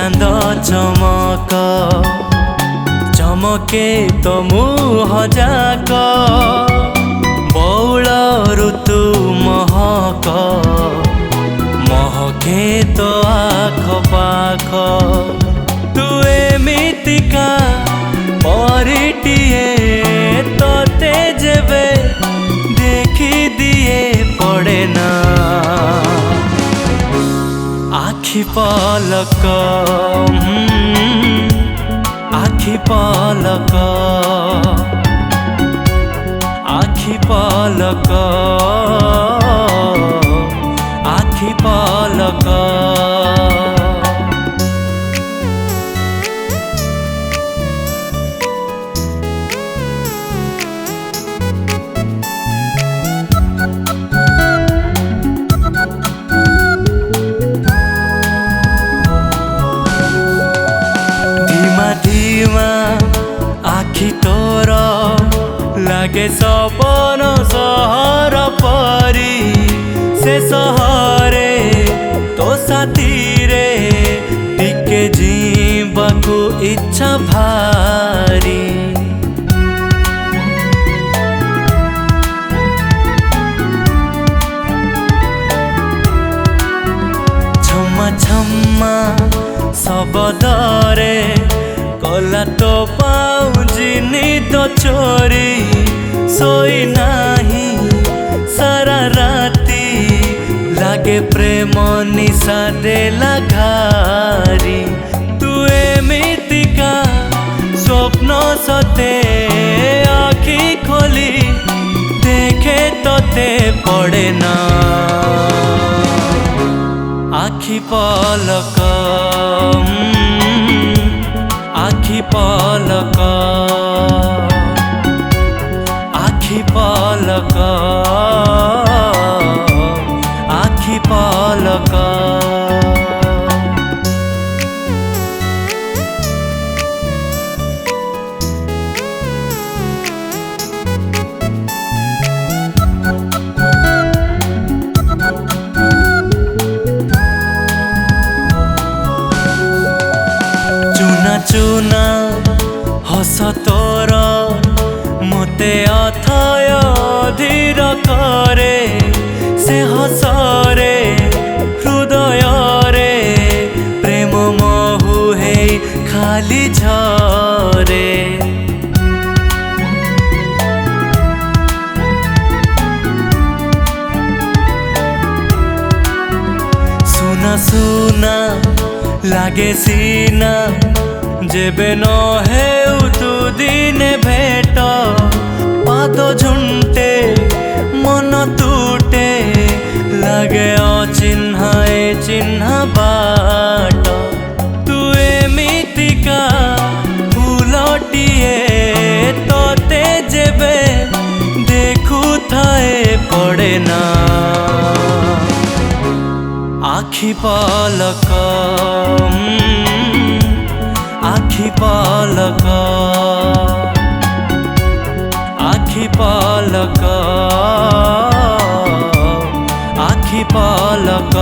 चांद चमक चमके तो मुह जाक बौल ऋतु महक महके तो आख पाख तू एमितिका परिटिए तोते जेबे देखी दिए पड़े ना आखि पलक आखि पलक आखि पलक आखि पलक धीमा आखि तोर लागे सपन सहर परी से सहरे तो साथी रे टिके जीवाकू इच्छा भारी छम्मा छम्मा सबदरे कला तो पाउजिनी तो चोरी सोई नाही सारा राती लागे प्रेम निशा देला घारी तू एमितिका स्वप्न सते आखि खोली देखे तोते पड़े ना आखि पलक आखि पलक आखि पलक आखि पलक चुना हस तोर मते अथय धीर करे से हसरे हृदय रे प्रेम महु हे खाली झरे सुना सुना लागे सीना जेबे न हेउ तू दिने भेट पाद झुंटे मन टूटे लागे अचिन्हा चिन्हा बाट तू एमितिका फूलटिए तोते जेबे देखु थाए पड़े ना आखि पलक आखि पलक आखि पलक आखि पलक।